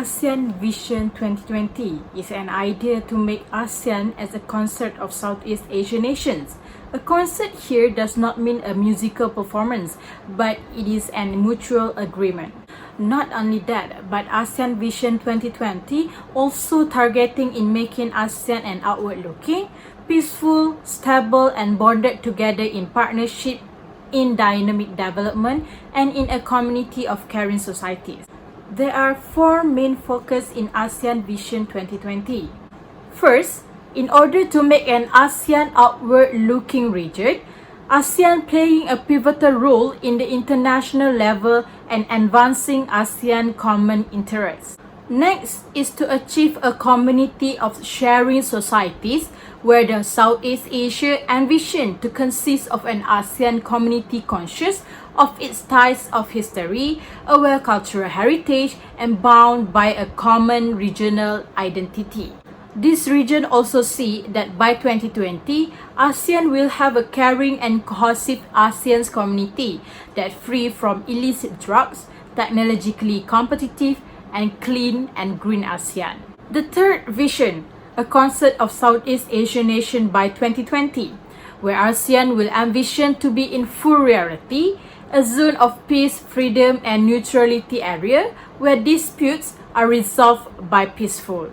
ASEAN Vision 2020 is an idea to make ASEAN as a concert of Southeast Asian nations. A concert here does not mean a musical performance, but it is a mutual agreement. Not only that, but ASEAN Vision 2020 also targeting in making ASEAN an outward-looking, peaceful, stable and bonded together in partnership, in dynamic development and in a community of caring societies. There are four main focus in ASEAN Vision 2020. First, in order to make an ASEAN outward-looking region, ASEAN playing a pivotal role in the international level and advancing ASEAN common interests. Next is to achieve a community of sharing societies where the Southeast Asia envisioned to consist of an ASEAN community conscious of its ties of history, aware cultural heritage, and bound by a common regional identity. This region also see that by 2020, ASEAN will have a caring and cohesive ASEAN community that free from illicit drugs, technologically competitive, and clean and green ASEAN. The third vision, a concert of Southeast Asian nation by 2020, where ASEAN will envision to be in full reality, a zone of peace, freedom, and neutrality area where disputes are resolved by peaceful.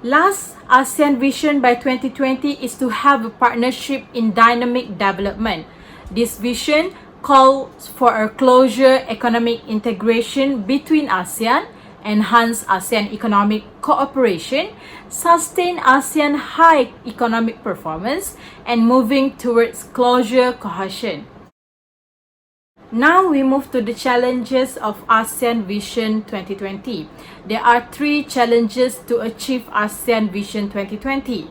Last, ASEAN Vision by 2020 is to have a partnership in dynamic development. This vision calls for a closer economic integration between ASEAN, enhance ASEAN economic cooperation, sustain ASEAN high economic performance, and moving towards closer cohesion. Now we move to the challenges of ASEAN Vision 2020. There are three challenges to achieve ASEAN Vision 2020.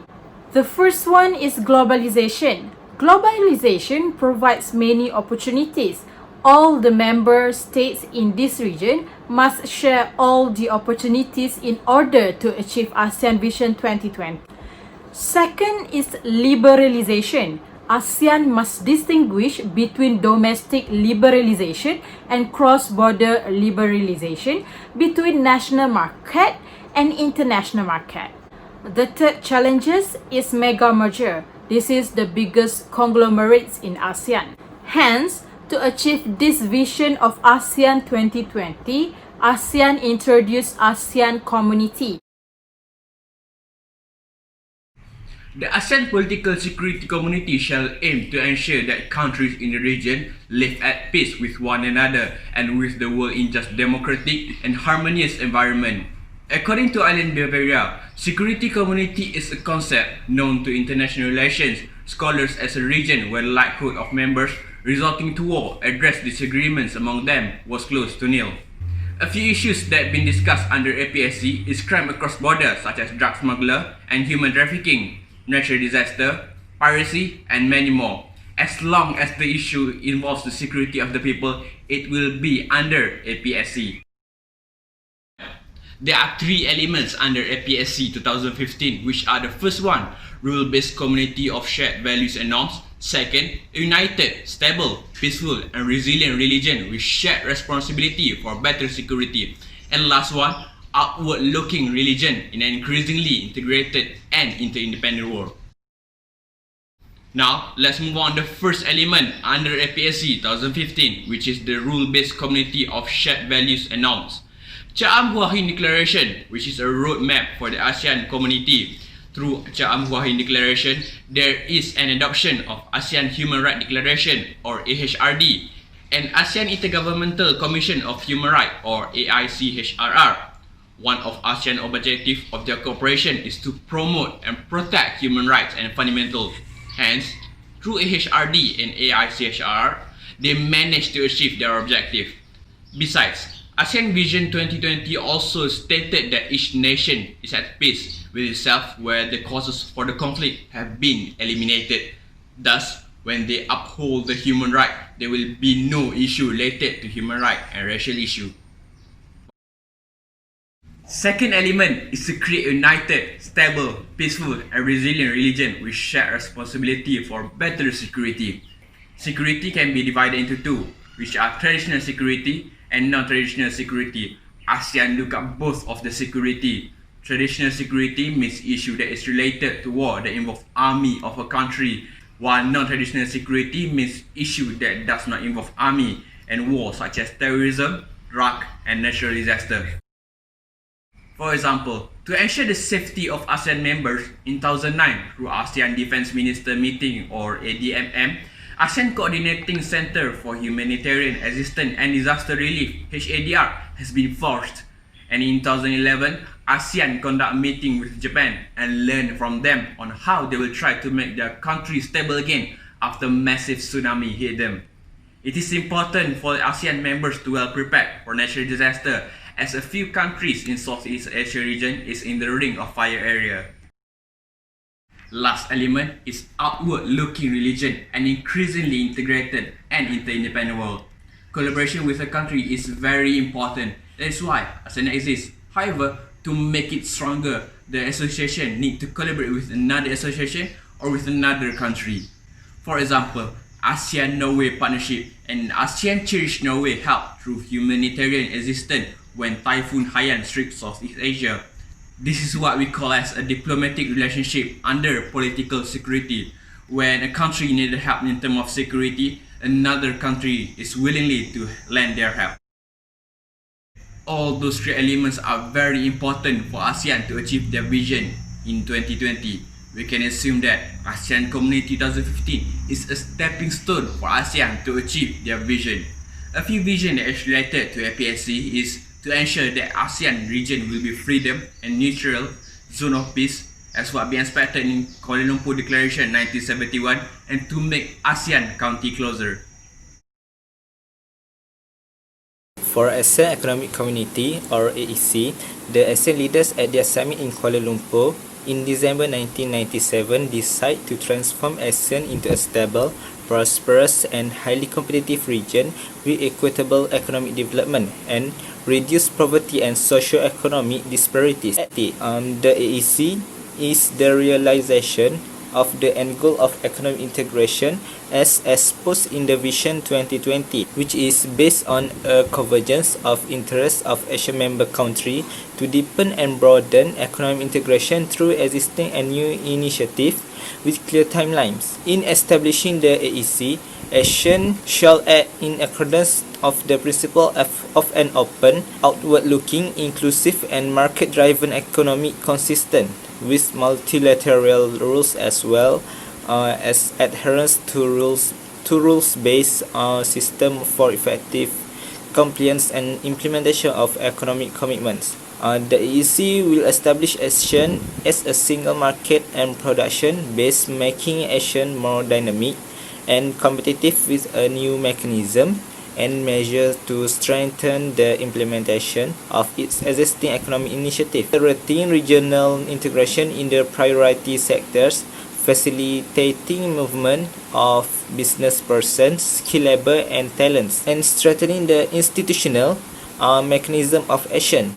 The first one is globalization. Globalization provides many opportunities. All the member states in this region must share all the opportunities in order to achieve ASEAN Vision 2020. Second is liberalization. ASEAN must distinguish between domestic liberalization and cross-border liberalization, between national market and international market. The third challenge is mega merger. This is the biggest conglomerates in ASEAN. Hence, to achieve this vision of ASEAN 2020, ASEAN introduced ASEAN Community. The ASEAN Political Security Community shall aim to ensure that countries in the region live at peace with one another and with the world in just democratic and harmonious environment. According to Alan Bavaria, Security Community is a concept known to international relations scholars as a region where likelihood of members resulting to war address disagreements among them was close to nil. A few issues that have been discussed under APSC is crime across borders such as drug smuggler and human trafficking, natural disaster, piracy, and many more. As long as the issue involves the security of the people, it will be under APSC. There are three elements under APSC 2015, which are the first one, rule-based community of shared values and norms. Second, a united, stable, peaceful, and resilient religion with shared responsibility for better security. And last one, outward-looking religion in an increasingly integrated and interdependent world. Now, let's move on to the first element under APSC 2015, which is the rule-based community of shared values and norms. Cham Hua Hin Declaration, which is a roadmap for the ASEAN community. Through Cham Hua Hin Declaration, there is an adoption of ASEAN Human Rights Declaration or AHRD, and ASEAN Intergovernmental Commission of Human Rights or AICHRR. One of ASEAN objectives of their cooperation is to promote and protect human rights and fundamentals. Hence, through AHRD and AICHRR, they managed to achieve their objective. Besides, ASEAN Vision 2020 also stated that each nation is at peace with itself where the causes for the conflict have been eliminated. Thus, when they uphold the human right, there will be no issue related to human right and racial issue. Second element is to create a united, stable, peaceful, and resilient religion with shared responsibility for better security. Security can be divided into two, which are traditional security and non-traditional security. ASEAN look at both of the security. Traditional security means issue that is related to war that involve army of a country, while non-traditional security means issue that does not involve army and war such as terrorism, drug and natural disaster. For example, to ensure the safety of ASEAN members in 2009 through ASEAN Defense Minister Meeting or ADMM, ASEAN Coordinating Center for Humanitarian Assistance and Disaster Relief (HADR) has been forged, and in 2011, ASEAN conduct a meeting with Japan and learn from them on how they will try to make their country stable again after massive tsunami hit them. It is important for the ASEAN members to well prepared for natural disaster, as a few countries in Southeast Asia region is in the ring of fire area. Last element is outward-looking religion and increasingly integrated and inter-independent world. Collaboration with a country is very important. That is why ASEAN exists. However, to make it stronger, the association need to collaborate with another association or with another country. For example, ASEAN-Norway Partnership and ASEAN Cherish Norway help through humanitarian assistance when Typhoon Haiyan struck Southeast Asia. This is what we call as a diplomatic relationship under political security. When a country needed help in terms of security, another country is willingly to lend their help. All those three elements are very important for ASEAN to achieve their vision in 2020. We can assume that ASEAN Community 2015 is a stepping stone for ASEAN to achieve their vision. A few visions that is related to APSC is to ensure that ASEAN region will be freedom and neutral zone of peace as what being expected in Kuala Lumpur Declaration 1971, and to make ASEAN county closer. For ASEAN Economic Community or AEC, the ASEAN leaders at their summit in Kuala Lumpur in December 1997 decide to transform ASEAN into a stable, prosperous and highly competitive region with equitable economic development and reduce poverty and socio-economic disparities. The AEC is the realization of the end goal of economic integration as exposed in the Vision 2020, which is based on a convergence of interests of Asian member countries to deepen and broaden economic integration through existing and new initiatives with clear timelines. In establishing the AEC, ASEAN shall act in accordance of the principle of an open, outward-looking, inclusive and market-driven economy consistent with multilateral rules as well as adherence to rules-based system for effective compliance and implementation of economic commitments. The AEC will establish ASEAN as a single market and production base, making ASEAN more dynamic and competitive with a new mechanism and measures to strengthen the implementation of its existing economic initiative, accelerating regional integration in the priority sectors, facilitating movement of business persons, skilled labor and talents, and strengthening the institutional mechanism of ASEAN.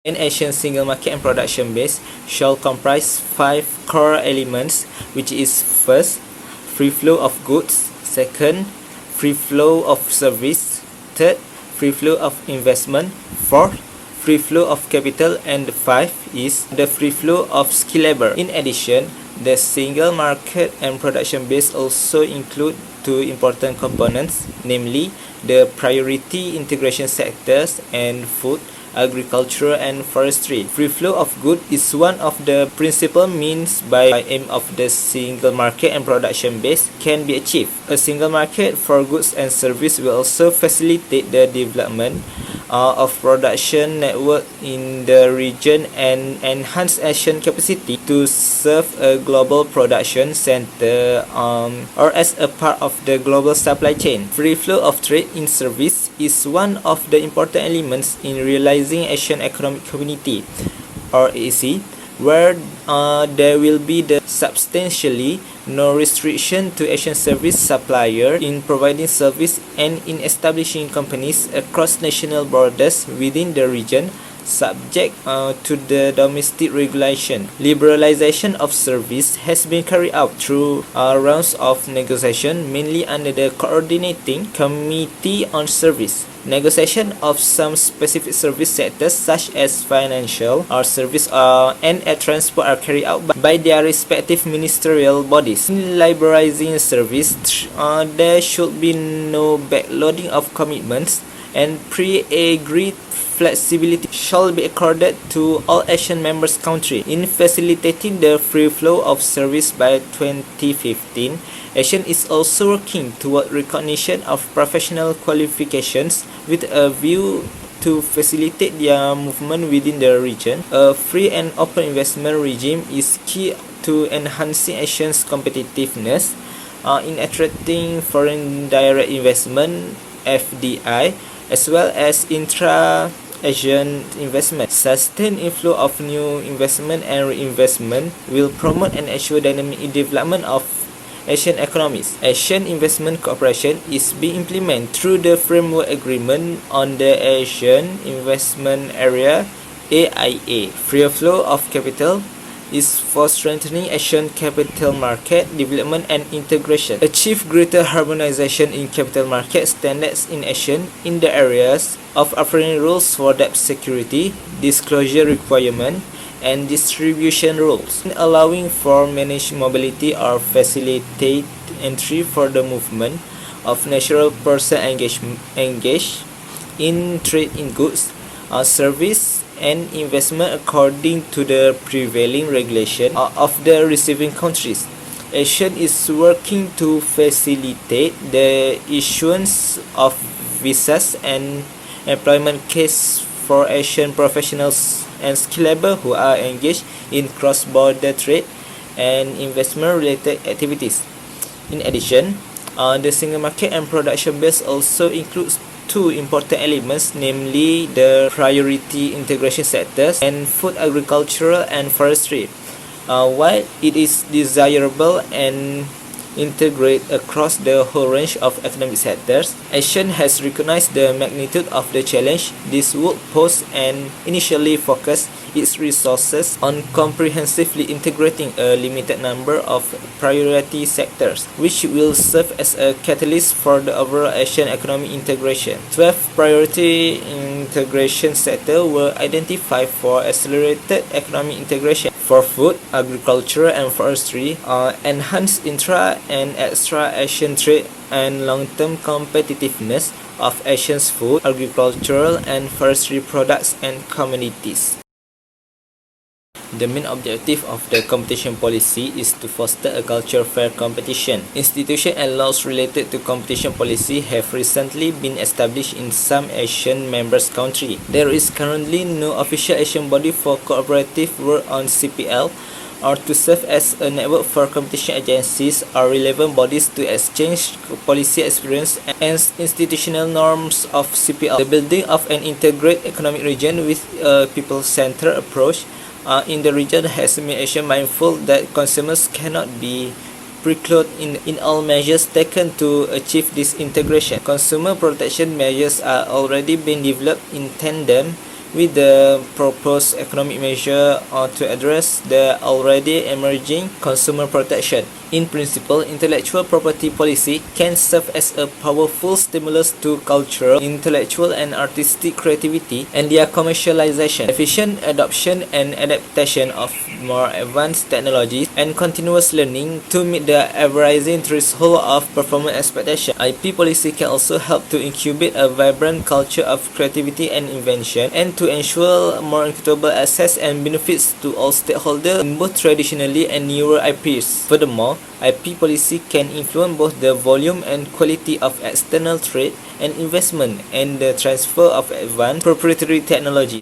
An ASEAN single market and production base shall comprise 5 core elements, which is first, free flow of goods, second, free flow of service, third, free flow of investment, fourth, free flow of capital, and 5 is the free flow of skilled labor. In addition, the single market and production base also include 2 important components, namely the priority integration sectors and food, agriculture and forestry. Free flow of goods is one of the principal means by aim of the single market and production base can be achieved. A single market for goods and service will also facilitate the development of production network in the region and enhance ASEAN capacity to serve a global production center or as a part of the global supply chain. Free flow of trade in service is one of the important elements in realizing ASEAN Economic Community or AEC, where there will be the substantially no restriction to ASEAN service supplier in providing service and in establishing companies across national borders within the region, subject to the domestic regulation. Liberalization of service has been carried out through rounds of negotiation, mainly under the Coordinating Committee on Service. Negotiation of some specific service sectors such as financial or service and air transport are carried out by their respective ministerial bodies. In liberalizing service, there should be no backloading of commitments, and pre-agreed flexibility shall be accorded to all ASEAN members countries. In facilitating the free flow of service by 2015, ASEAN is also working toward recognition of professional qualifications with a view to facilitate their movement within the region. A free and open investment regime is key to enhancing ASEAN's competitiveness in attracting foreign direct investment (FDI) as well as intra-ASEAN investment. Sustained inflow of new investment and reinvestment will promote and ensure dynamic development of ASEAN economies. ASEAN Investment Cooperation is being implemented through the Framework Agreement on the Asian Investment Area (AIA). Free flow of capital is for strengthening ASEAN capital market development and integration. Achieve greater harmonization in capital market standards in ASEAN in the areas of offering rules for debt security, disclosure requirement, and distribution rules, allowing for managed mobility or facilitate entry for the movement of natural person engaged in trade in goods, service, and investment according to the prevailing regulation of the receiving countries. ASEAN is working to facilitate the issuance of visas and employment case for Asian professionals and skilled labor who are engaged in cross-border trade and investment-related activities. In addition, the single market and production base also includes two important elements, namely the priority integration sectors and food, agricultural, and forestry. While it is desirable and integrate across the whole range of economic sectors, ASEAN has recognized the magnitude of the challenge this would pose and initially focused its resources on comprehensively integrating a limited number of priority sectors, which will serve as a catalyst for the overall ASEAN economic integration. 12 priority integration sectors were identified for accelerated economic integration. For food, agriculture, and forestry, enhanced intra and extra-ASEAN trade and long-term competitiveness of ASEAN's food, agricultural, and forestry products and commodities. The main objective of the competition policy is to foster a culture of fair competition. Institutions and laws related to competition policy have recently been established in some ASEAN members countries. There is currently no official ASEAN body for cooperative work on CPL or to serve as a network for competition agencies or relevant bodies to exchange policy experience and institutional norms of CPL. The building of an integrated economic region with a people-centered approach in the region has made ASEAN mindful that consumers cannot be precluded in all measures taken to achieve this integration. Consumer protection measures are already being developed in tandem with the proposed economic measure to address the already emerging consumer protection. In principle, intellectual property policy can serve as a powerful stimulus to cultural, intellectual, and artistic creativity and their commercialization. Efficient adoption and adaptation of more advanced technologies and continuous learning to meet the ever-rising threshold of performance expectation. IP policy can also help to incubate a vibrant culture of creativity and invention and to ensure more equitable access and benefits to all stakeholders in both traditionally and newer IPs. Furthermore, IP policy can influence both the volume and quality of external trade and investment and the transfer of advanced proprietary technology.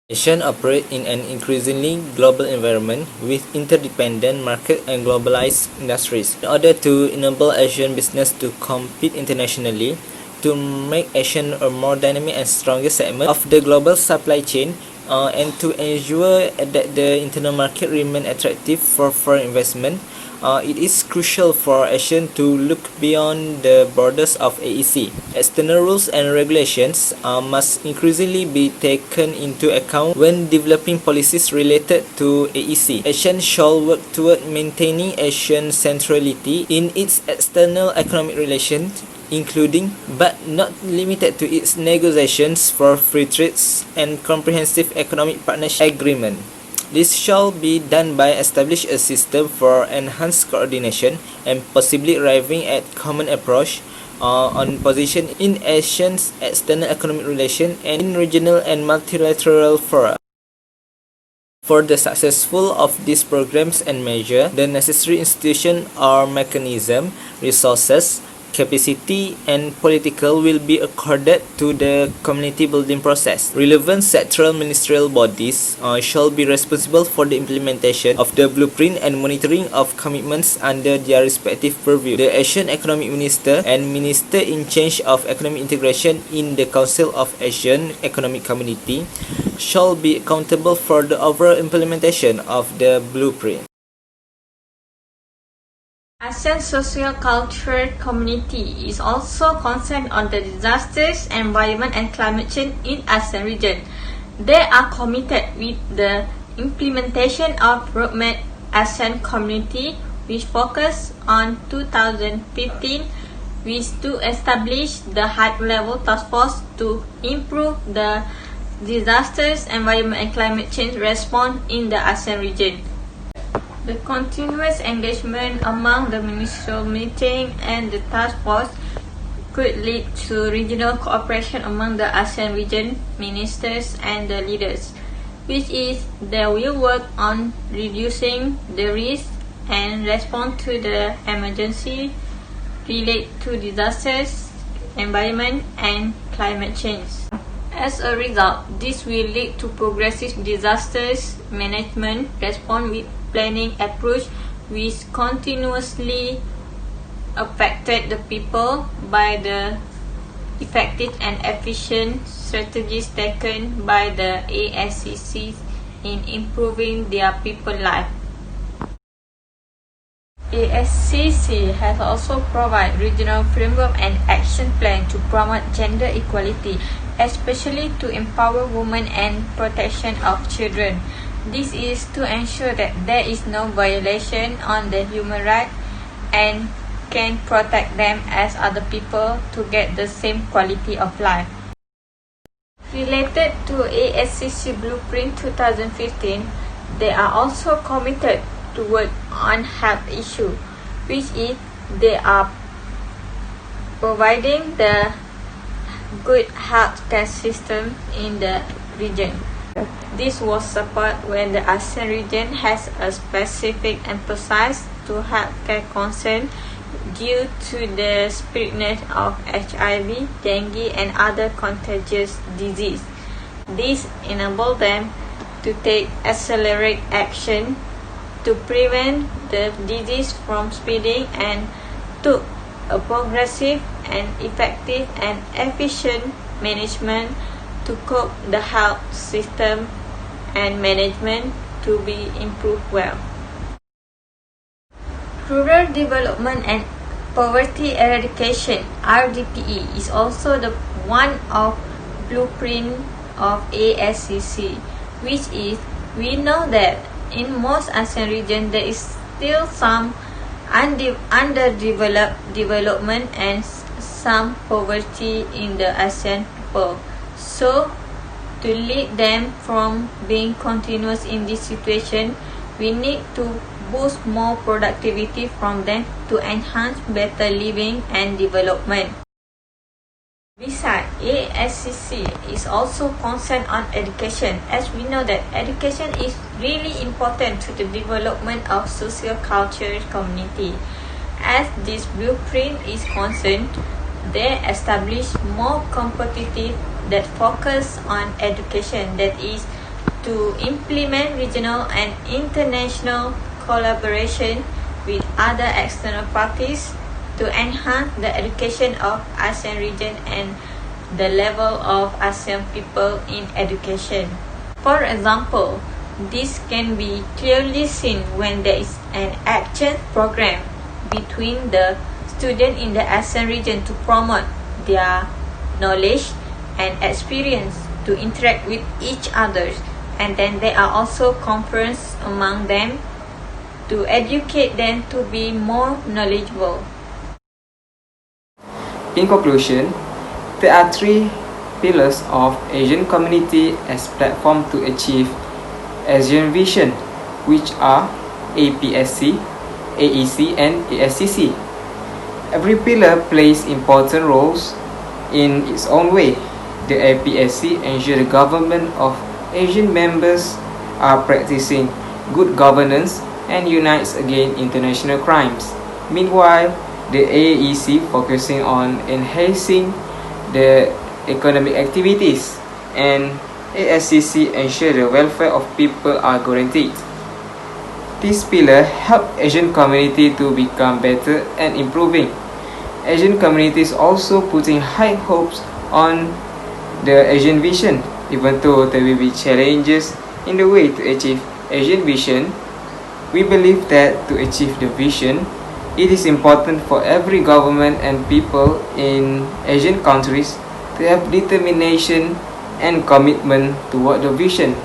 ASEAN operates in an increasingly global environment with interdependent markets and globalized industries. In order to enable Asian business to compete internationally, to make ASEAN a more dynamic and stronger segment of the global supply chain, and to ensure that the internal market remain attractive for foreign investment, it is crucial for ASEAN to look beyond the borders of AEC. External rules and regulations must increasingly be taken into account when developing policies related to AEC. ASEAN shall work toward maintaining ASEAN centrality in its external economic relations, including but not limited to its negotiations for free trades and comprehensive economic partnership agreement. This shall be done by establishing a system for enhanced coordination and possibly arriving at common approach on position in ASEAN's external economic relations and in regional and multilateral fora. For the successful of these programs and measures, the necessary institution or mechanism, resources, capacity and political will be accorded to the community building process. Relevant sectoral ministerial bodies shall be responsible for the implementation of the blueprint and monitoring of commitments under their respective purview. The ASEAN Economic Minister and Minister in charge of Economic Integration in the Council of ASEAN Economic Community shall be accountable for the overall implementation of the blueprint. ASEAN Social Cultural Community is also concerned on the disasters, environment and climate change in ASEAN region. They are committed with the implementation of Roadmap ASEAN Community, which focus on 2015, which to establish the high-level task force to improve the disasters, environment and climate change response in the ASEAN region. The continuous engagement among the ministerial meeting and the task force could lead to regional cooperation among the ASEAN region ministers and the leaders, which is they will work on reducing the risk and respond to the emergency related to disasters, environment and climate change. As a result, this will lead to progressive disasters management response with planning approach which continuously affected the people by the effective and efficient strategies taken by the ASCC in improving their people's life. ASCC has also provided regional framework and action plan to promote gender equality, especially to empower women and protection of children. This is to ensure that there is no violation on the human rights and can protect them as other people to get the same quality of life. Related to ASCC Blueprint 2015, they are also committed to work on health issue, which is they are providing the good health care system in the region. This was support when the ASEAN region has a specific emphasis to healthcare concern due to the spreading of HIV, dengue and other contagious disease. This enabled them to take accelerate action to prevent the disease from spreading and took a progressive and effective and efficient management to cope the health system and management to be improved well. Rural development and poverty eradication (RDPE) is also the one of blueprint of ASCC, which is we know that in most ASEAN region there is still some underdeveloped development and some poverty in the ASEAN people. So, to lead them from being continuous in this situation, we need to boost more productivity from them to enhance better living and development. Besides, ASCC is also concerned on education, as we know that education is really important to the development of socio-cultural community. As this blueprint is concerned, they establish more competitive that focus on education, that is to implement regional and international collaboration with other external parties to enhance the education of ASEAN region and the level of ASEAN people in education. For example, This can be clearly seen when there is an action program between the students in the ASEAN region to promote their knowledge and experience to interact with each other, and then there are also conferences among them to educate them to be more knowledgeable. In conclusion, there are three pillars of Asian community as platform to achieve ASEAN Vision, which are APSC, AEC, and ASCC. Every pillar plays important roles in its own way. The APSC ensures the government of Asian members are practicing good governance and unites against international crimes. Meanwhile, the AEC focusing on enhancing the economic activities, and ASCC ensure the welfare of people are guaranteed. This pillar help Asian community to become better and improving. Asian communities also putting high hopes on the Asian Vision, even though there will be challenges in the way to achieve Asian Vision. We believe that to achieve the vision, it is important for every government and people in Asian countries to have determination and commitment toward the vision.